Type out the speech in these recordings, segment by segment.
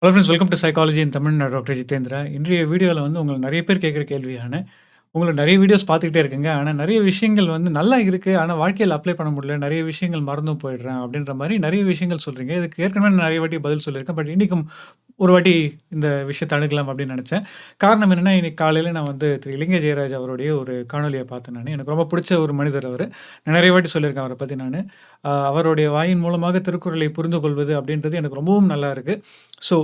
Hello friends, welcome to psychology இன் தமிழ். நான் doctor Jitendra. இன்றைய வீடியோவில் வந்து உங்களை நிறைய பேர் கேட்குற கேள்வியான உங்களுக்கு நிறைய வீடியோஸ் பார்த்துக்கிட்டே இருக்குங்க. ஆனால் நிறைய விஷயங்கள் வந்து நல்லா இருக்குது, ஆனால் வாழ்க்கையில் அப்ளை பண்ண முடியல, நிறைய விஷயங்கள் மறந்தும் போயிடுறேன் அப்படின்ற மாதிரி நிறைய விஷயங்கள் சொல்கிறீங்க. இதுக்கு ஏற்கனவே நான் நிறைய வாட்டி பதில் சொல்லியிருக்கேன். பட் இன்றைக்கும் ஒரு வாட்டி இந்த விஷயத்தை அணுகலாம் அப்படின்னு நினச்சேன். காரணம் என்னென்னா, இன்னைக்கு காலையில் நான் வந்து திரு இலங்கை ஜெயராஜ் அவருடைய ஒரு காணொலியை பார்த்தேன். எனக்கு ரொம்ப பிடிச்ச ஒரு மனிதர் அவர். நான் நிறைய வாட்டி சொல்லியிருக்கேன் அவரை பற்றி. அவருடைய வாயின் மூலமாக திருக்குறளை புரிந்து கொள்வது அப்படின்றது எனக்கு ரொம்பவும் நல்லா இருக்குது. ஸோ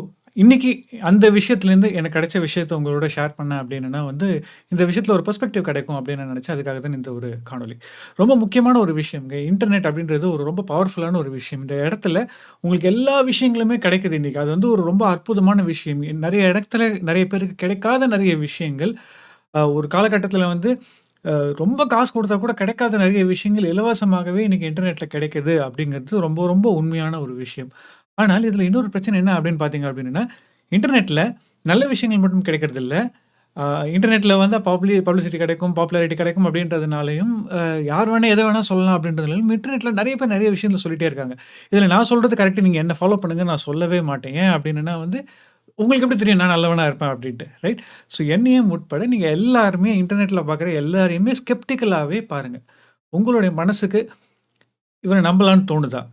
இன்னைக்கு அந்த விஷயத்துலேருந்து எனக்கு கிடைச்ச விஷயத்த உங்களோட ஷேர் பண்ணேன் அப்படின்னா வந்து இந்த விஷயத்தில் ஒரு பெர்ஸ்பெக்டிவ் கிடைக்கும் அப்படின்னு நான் நினச்சேன். அதுக்காக தான் இந்த ஒரு காணொலி. ரொம்ப முக்கியமான ஒரு விஷயங்க. இன்டர்நெட் அப்படின்றது ஒரு ரொம்ப பவர்ஃபுல்லான ஒரு விஷயம். இந்த இடத்துல உங்களுக்கு எல்லா விஷயங்களுமே கிடைக்குது இன்றைக்கி. அது வந்து ஒரு ரொம்ப அற்புதமான விஷயம். நிறைய இடத்துல நிறைய பேருக்கு கிடைக்காத நிறைய விஷயங்கள் ஒரு காலகட்டத்தில் வந்து ரொம்ப காசு கொடுத்தா கூட கிடைக்காத நிறைய விஷயங்கள் இலவசமாகவே இன்றைக்கி இன்டர்நெட்டில் கிடைக்குது அப்படிங்கிறது ரொம்ப ரொம்ப உண்மையான ஒரு விஷயம். ஆனால் இதில் இன்னொரு பிரச்சனை என்ன அப்படின்னு பார்த்தீங்க அப்படின்னா, இன்டர்நெட்டில் நல்ல விஷயங்கள் மட்டும் கிடைக்கிறது இல்லை. இன்டர்நெட்டில் வந்து பப்ளிசிட்டி கிடைக்கும், பாப்புலாரிட்டி கிடைக்கும் அப்படின்றதுனாலையும் யார் வேணால் எதை வேணால் சொல்லலாம் அப்படின்றதுனாலும் இன்டர்நெட்டில் நிறைய பேர் நிறைய விஷயங்கள் சொல்லிகிட்டே இருக்காங்க. இதில் நான் சொல்கிறது கரெக்டு, நீங்கள் என்ன ஃபாலோ பண்ணுங்க நான் சொல்லவே மாட்டேன். ஏன் அப்படின்னா வந்து உங்களுக்கு எப்படி தெரியும் நான் நல்லவனா இருப்பேன் அப்படின்ட்டு, ரைட்? ஸோ என்னையும் உட்பட நீங்கள் எல்லாருமே இன்டர்நெட்டில் பார்க்குற எல்லாரையுமே ஸ்கெப்டிக்கலாகவே பாருங்கள். உங்களுடைய மனசுக்கு இவரை நம்பலான்னு தோணுதா?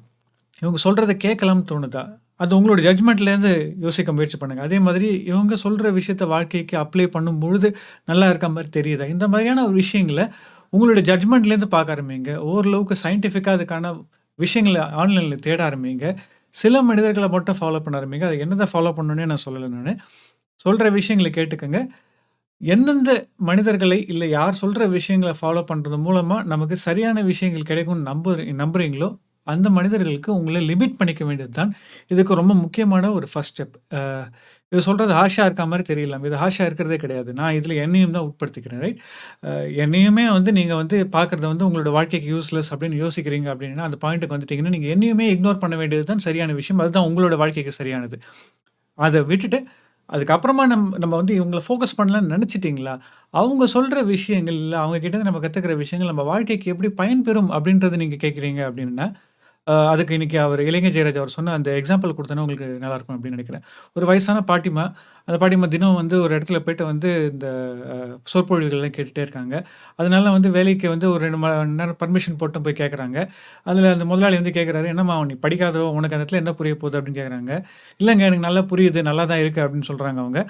இவங்க சொல்கிறத கேட்கலாம்னு தோணுதா? அது உங்களோட ஜட்ஜ்மெண்ட்லேருந்து யோசிக்க முயற்சி பண்ணுங்கள். அதே மாதிரி இவங்க சொல்கிற விஷயத்த வாழ்க்கைக்கு அப்ளை பண்ணும்பொழுது நல்லா இருக்க மாதிரி தெரியுதா? இந்த மாதிரியான ஒரு விஷயங்களை உங்களுடைய ஜட்ஜ்மெண்ட்லேருந்து பார்க்க ஆரம்பிங்க. ஓரளவுக்கு சயின்டிஃபிக்காக அதுக்கான விஷயங்களை ஆன்லைனில் தேட ஆரம்பிங்க. சில மனிதர்களை மட்டும் ஃபாலோ பண்ண ஆரம்பிங்க. அது என்னதான் ஃபாலோ பண்ணணுன்னே நான் சொல்லலை. நான் சொல்கிற விஷயங்களை கேட்டுக்கங்க. எந்தெந்த மனிதர்களை இல்லை யார் சொல்கிற விஷயங்களை ஃபாலோ பண்ணுறது மூலமாக நமக்கு சரியான விஷயங்கள் கிடைக்கும்னு நம்புறீங்களோ அந்த மனிதர்களுக்கு உங்களை லிமிட் பண்ணிக்க வேண்டியது தான் இதுக்கு ரொம்ப முக்கியமான ஒரு ஃபர்ஸ்ட் ஸ்டெப். இது சொல்கிறது ஹாஷாக இருக்க மாதிரி தெரியலாம். இது ஹாஷாக இருக்கிறதே கிடையாது. நான் இதில் என்னையும் தான் உட்படுத்திக்கிறேன், ரைட்? என்னையுமே வந்து நீங்கள் வந்து பார்க்குறத வந்து உங்களோட வாழ்க்கைக்கு யூஸ்லெஸ் அப்படின்னு யோசிக்கிறீங்க அப்படின்னா அந்த பாயிண்ட்டுக்கு வந்துட்டிங்கன்னா நீங்கள் என்னையுமே இக்னோர் பண்ண வேண்டியது தான் சரியான விஷயம். அதுதான் உங்களோட வாழ்க்கைக்கு சரியானது. அதை விட்டுட்டு அதுக்கப்புறமா நம்ம வந்து இவங்கள ஃபோக்கஸ் பண்ணலான்னு நினச்சிட்டிங்களா, அவங்க சொல்கிற விஷயங்கள் இல்லை அவங்க கிட்டேருந்து நம்ம கற்றுக்கிற விஷயங்கள் நம்ம வாழ்க்கைக்கு எப்படி பயன்பெறும் அப்படின்றத நீங்கள் கேட்குறீங்க அப்படின்னா, அதுக்கு இன்னைக்கு அவர் இளைஞ ஜெயராஜ் அவர் சொன்ன அந்த எக்ஸாம்பிள் கொடுத்தோன்னா உங்களுக்கு நல்லாயிருக்கும் அப்படின்னு நினைக்கிறேன். ஒரு வயசான பாட்டிமா, அந்த பாட்டிமா தினம் வந்து ஒரு இடத்துல போயிட்டு வந்து இந்த சொற்பொழிவுகள்லாம் கேட்டுகிட்டே இருக்காங்க. அதனால வந்து வேலைக்கு வந்து ஒரு 2 மணி நேரம் பர்மிஷன் போட்டும் போய் கேட்குறாங்க. அதில் அந்த முதலாளி வந்து கேட்குறாரு, "என்னம்மா நீ படிக்காதவ, உனக்கு அந்த இடத்துல என்ன புரிய போகுது?" அப்படின்னு கேட்குறாங்க. "இல்லைங்க எனக்கு நல்லா புரியுது, நல்லா தான் இருக்குது" அப்படின்னு சொல்கிறாங்க அவங்க.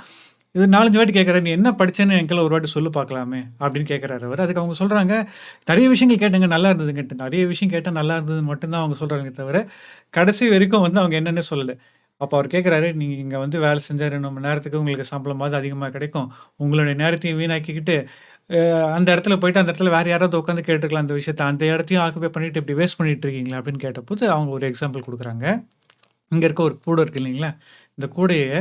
இது 4, 5 வாட்டி கேட்குறாரு, "நீ என்ன படிச்சேன்னு என்கிட்ட ஒரு வாட்டி சொல்லு பார்க்கலாமே" அப்படின்னு கேட்குறாரு அவர். அதுக்கு அவங்க சொல்கிறாங்க, "நிறைய விஷயங்கள் கேட்டேங்க, நல்லா இருந்ததுங்கன்ட்டு." நிறைய விஷயம் கேட்டால் நல்லா இருந்தது மட்டும்தான் அவங்க சொல்கிறாங்க தவிர, கடைசி வரைக்கும் வந்து அவங்க என்னன்னே சொல்லலை. அப்போ அவர் கேட்குறாரு, "நீங்க இங்கே வந்து வேலை செஞ்சா 2 மணி நேரத்துக்கு உங்களுக்கு சம்பளமாவது அதிகமாக கிடைக்கும். உங்களுடைய நேரத்தையும் வீணாக்கிக்கிட்டு, அந்த இடத்துல போயிட்டு அந்த இடத்துல வேறு யாராவது உட்காந்து கேட்டுருக்கலாம் அந்த விஷயத்த. அந்த இடத்தையும் ஆக்குபை பண்ணிட்டு இப்படி வேஸ்ட் பண்ணிட்டு இருக்கீங்களா?" அப்படின்னு கேட்டபோது அவங்க ஒரு எக்ஸாம்பிள் கொடுக்குறாங்க. இங்கே இருக்க ஒரு கூடை இருக்கு இல்லைங்களா, இந்த கூடையை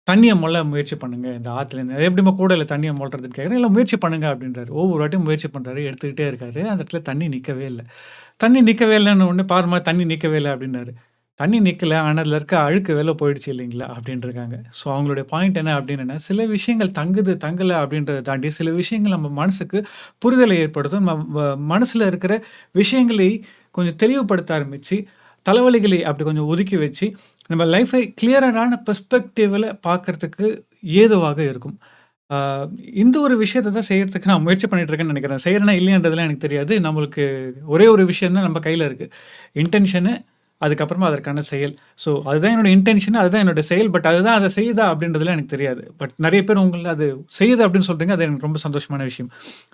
தண்ணியை மொள்ள முயற்சி பண்ணுங்க இந்த ஆற்றுலேருந்து. அது எப்படிமா கூடையில் தண்ணியை மொள்றதுன்னு கேட்குறேன். இல்லை முயற்சி பண்ணுங்க அப்படின்றாரு. ஒவ்வொரு வாட்டியும் முயற்சி பண்ணுறாரு, எடுத்துக்கிட்டே இருக்காரு. அந்த இடத்துல தண்ணி நிற்கவே இல்லை. தண்ணி நிற்கவே இல்லைன்னு ஒன்று பாருமா தண்ணி நிற்கவே இல்லை அப்படின்னாரு. தண்ணி நிற்கலை, ஆனால் அதில் இருக்க அழுக்கு வெளில போயிடுச்சு இல்லைங்களா அப்படின்ட்டுருக்காங்க. ஸோ அவங்களுடைய பாயிண்ட் என்ன அப்படின்னா, சில விஷயங்கள் தங்குது தங்கலை அப்படின்றத தாண்டி சில விஷயங்கள் நம்ம மனசுக்கு புரிதலை ஏற்படுத்தும். நம்ம மனசில் இருக்கிற விஷயங்களை கொஞ்சம் தெளிவுபடுத்த ஆரம்பித்து தலைவலிகளை அப்படி கொஞ்சம் ஒதுக்கி வச்சு நம்ம லைஃபை கிளியரான பெர்ஸ்பெக்டிவில் பார்க்குறதுக்கு ஏதுவாக இருக்கும். இந்த ஒரு விஷயத்தை தான் செய்கிறதுக்கு நான் முயற்சி பண்ணிகிட்ருக்கேன்னு நினைக்கிறேன். செய்கிறேன்னா இல்லையான்றதுலாம் எனக்கு தெரியாது. நம்மளுக்கு ஒரே ஒரு விஷயம் தான் நம்ம கையில் இருக்குது. இன்டென்ஷனு, அதுக்கப்புறமா அதற்கான செயல். ஸோ அதுதான் என்னோட இன்டென்ஷன், அதுதான் என்னோட செயல். பட் அதுதான் அதை செய்யுதா அப்படின்றதுலாம் எனக்கு தெரியாது. பட் நிறைய பேர் உங்களை அது செய்யுது அப்படின்னு சொல்கிறீங்க. அது எனக்கு ரொம்ப சந்தோஷமான விஷயம்.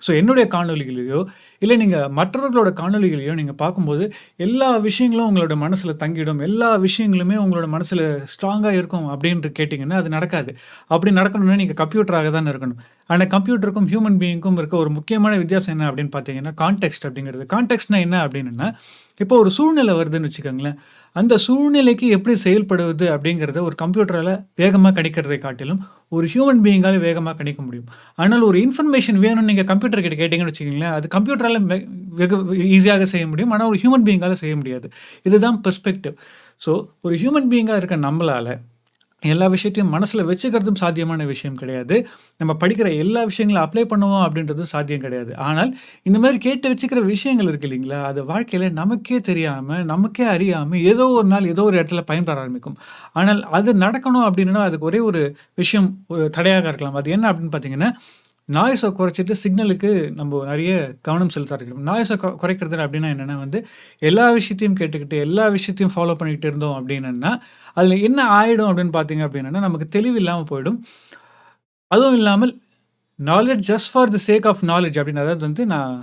ஸோ என்னுடைய காணொலிகளையோ இல்லை நீங்கள் மற்றவர்களோட காணொலிகளையோ நீங்கள் பார்க்கும்போது எல்லா விஷயங்களும் உங்களோட மனசில் தங்கிடும், எல்லா விஷயங்களுமே உங்களோட மனசில் ஸ்ட்ராங்காக இருக்கும் அப்படின்ட்டு கேட்டிங்கன்னா அது நடக்காது. அப்படி நடக்கணும்னா நீங்கள் கம்ப்யூட்டராக தான் இருக்கணும். ஆனால் கம்ப்யூட்டருக்கும் ஹியூமன் பீயிங்க்கும் இருக்க ஒரு முக்கியமான வித்தியாசம் என்ன அப்படின்னு பார்த்தீங்கன்னா கான்டெக்ஸ்ட் அப்படிங்கிறது. கான்டெக்ஸ்ட்னா என்ன அப்படின்னா, இப்போ ஒரு சூழ்நிலை வருதுன்னு வச்சுக்கோங்களேன், அந்த சூழ்நிலைக்கு எப்படி செயல்படுவது அப்படிங்கிறத ஒரு கம்ப்யூட்டரால் வேகமாக கணிக்கிறதை காட்டிலும் ஒரு ஹியூமன் பீயிங்கால் வேகமாக கணிக்க முடியும். ஆனால் ஒரு இன்ஃபர்மேஷன் வேணும்னு நீங்கள் கம்ப்யூட்டர் கிட்ட கேட்டிங்கன்னு வச்சுக்கோங்களேன், அது கம்ப்யூட்டரால் வெகு ஈஸியாக செய்ய முடியும். ஆனால் ஒரு ஹியூமன் பீயிங்கால் செய்ய முடியாது. இதுதான் பெர்ஸ்பெக்டிவ். ஸோ ஒரு ஹியூமன் பீயிங்காக இருக்க நம்மளால் எல்லா விஷயத்தையும் மனசுல வச்சுக்கிறதும் சாத்தியமான விஷயம் கிடையாது. நம்ம படிக்கிற எல்லா விஷயங்களும் அப்ளை பண்ணுவோம் அப்படின்றதும் சாத்தியம் கிடையாது. ஆனால் இந்த மாரி கேட்டு வச்சுக்கிற விஷயங்கள் இருக்கு இல்லைங்களா? அது வாழ்க்கையில நமக்கே தெரியாம, நமக்கே அறியாம ஏதோ ஒரு நாள் ஏதோ ஒரு இடத்துல பயன்பட ஆரம்பிக்கும். ஆனால் அது நடக்கணும் அப்படின்னா அதுக்கு ஒரே ஒரு விஷயம் ஒரு தடையாக இருக்கலாம். அது என்ன அப்படின்னு பார்த்தீங்கன்னா, நாய்ஸ குறைச்சிட்டு சிக்னலுக்கு நம்ம நெறைய கவனம் செலுத்த ஆரம்பிக்கணும். நாய்ஸ குறைக்கிறது அப்படின்னா என்னன்னா வந்து, எல்லா விஷயத்தையும் கேட்டுக்கிட்டு, எல்லா விஷயத்தையும் ஃபாலோ பண்ணிக்கிட்டு இருந்தோம் அப்படின்னன்னா, அதில என்ன ஆயிடும் அப்படின்னு பார்த்தீங்க அப்படின்னா, நமக்கு தெளிவு இல்லாம போயிடும். அதுவும் இல்லாமல் knowledge just for the sake of knowledge அப்படின்னு அதாவது வந்து நான்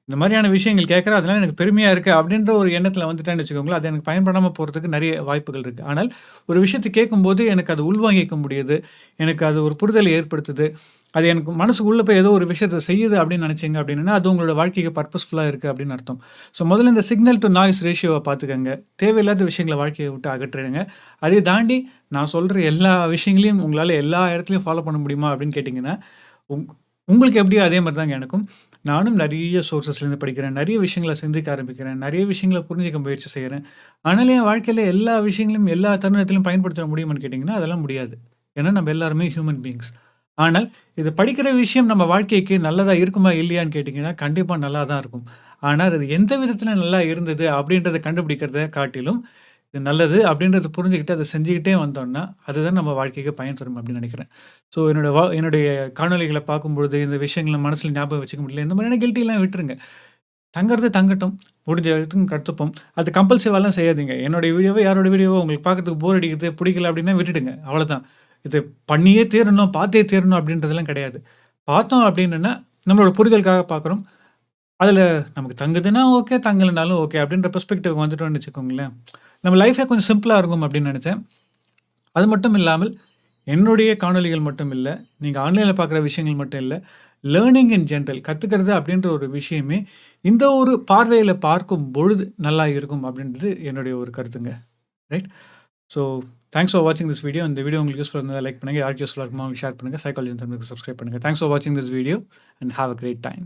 இந்த மாதிரியான விஷயங்கள் கேட்குறேன். அதனால எனக்கு பெருமையா இருக்கு அப்படின்ற ஒரு எண்ணத்தில வந்துட்டேன்னு வச்சுக்கோங்களேன். அது எனக்கு பயன்படாம போறதுக்கு நெறைய வாய்ப்புகள் இருக்கு. ஆனால் ஒரு விஷயத்த கேட்கும்போது எனக்கு அது உள்வாங்கிக்க முடியுது. எனக்கு அது ஒரு புரிதலை ஏற்படுத்துது. அது எனக்கு மனசுக்கு உள்ள போய் ஏதோ ஒரு விஷயத்த செய்யுது அப்படின்னு நினைச்சீங்க அப்படின்னா, அது உங்களோட வாழ்க்கைக்கு பர்ப்பஸ்ஃபுல்லா இருக்கு அப்படின்னு அர்த்தம். ஸோ முதல்ல இந்த சிக்னல் டூ நாய்ஸ் ரேஷியோவ பார்த்துக்கங்க. தேவையில்லாத விஷயங்கள வாழ்க்கைய விட்டு அகற்றிடுங்க. அதை தாண்டி நான் சொல்ற எல்லா விஷயங்களையும் உங்களால எல்லா இடத்துலயும் ஃபாலோ பண்ண முடியுமா அப்படின்னு கேட்டீங்கன்னா, உங் உங்களுக்கு எப்படியோ அதே மாரி தாங்க எனக்கும். நானும் நெறைய சோர்சஸ்லேருந்து படிக்கிறேன். நெறைய விஷயங்கள சிந்திக்க ஆரம்பிக்கிறேன். நெறைய விஷயங்கள புரிஞ்சுக்க முயற்சி செய்றேன். ஆனாலும் என் வாழ்க்கையில எல்லா விஷயங்களையும் எல்லா தருணத்திலும் பயன்படுத்த முடியுமான்னு கேட்டீங்கன்னா, அதெல்லாம் முடியாது. ஏன்னா நம்ம எல்லாருமே ஹியூமன் பீயிங்ஸ். ஆனால் இது படிக்கிற விஷயம் நம்ம வாழ்க்கைக்கு நல்லதா இருக்குமா? இல்லையான்னு கேட்டீங்கன்னா, கண்டிப்பா நல்லா தான் இருக்கும். ஆனா அது எந்த விதத்தில நல்லா இருந்தது அப்படின்றத கண்டுபிடிக்கிறத காட்டிலும், இது நல்லது அப்படின்றத புரிஞ்சுகிட்டு அத செஞ்சுக்கிட்டே வந்தோம்னா, அதுதான் நம்ம வாழ்க்கைக்கு பயன் தரும் அப்படின்னு நினைக்கிறேன். ஸோ என்னுடைய காணொளிகள பார்க்கும்பொழுது, இந்த விஷயங்கள மனசுல ஞாபகம் வச்சுக்க முடியல. இந்த மாதிரியான கில்ட்டிலாம் விட்டுருங்க. தங்கறது தங்கட்டும். முடிஞ்ச வரைக்கும் கத்துப்போம். அது கம்பல்சிவாலாம் செய்யாதீங்க. என்னுடைய வீடியோவோ, யாரோட வீடியோவோ உங்களுக்கு பார்க்கறதுக்கு போர் அடிக்குது, பிடிக்கல அப்படின்னா விட்டுடுங்க. அவ்வளோதான். இது பண்ணியே தீரணும், பார்த்தே தீரணும் அப்படின்றதெல்லாம் கிடையாது. பார்த்தோம் அப்படின்னுன்னா, நம்மளோட புரிதலுக்காக பார்க்குறோம். அதில நமக்கு தங்குதுன்னா ஓகே, தங்கலனாலும் ஓகே அப்படின்ற பெர்ஸ்பெக்டிவ்க்கு வந்துட்டோம்னு வச்சுக்கோங்களேன். நம்ம லைஃபே கொஞ்சம் சிம்பிளா இருக்கும் அப்படின்னு நெனச்சேன். அது மட்டும் இல்லாமல், என்னுடைய காணொளிகள் மட்டும் இல்ல. நீங்க ஆன்லைன்ல பார்க்குற விஷயங்கள் மட்டும் இல்ல. லேர்னிங் இன் ஜெனரல் கத்துக்கிறது அப்படின்ற ஒரு விஷயமே, இந்த ஒரு பார்வையில பார்க்கும் பொழுது நல்லா இருக்கும் அப்படின்றது என்னுடைய ஒரு கருத்துங்க. ரைட்? ஸோ தேங்க்ஸ் ஃபார் வாட்சிங் திஸ் வீடியோ. இந்த வீடியோ உங்களுக்கு யூஸ்ஃபுல்லா இருந்தா லைக் பண்ணுங்க. யாருக்கு யூஸ்ஃபுல்லா இருக்குமோ ஷேர் பண்ணுங்க. சைக்காலஜி தமிழுக்கு சப்ஸ்கிரைப் பண்ணுங்க. தேங்க்ஸ் ஃபார் வாட்சிங் this video and have a great time.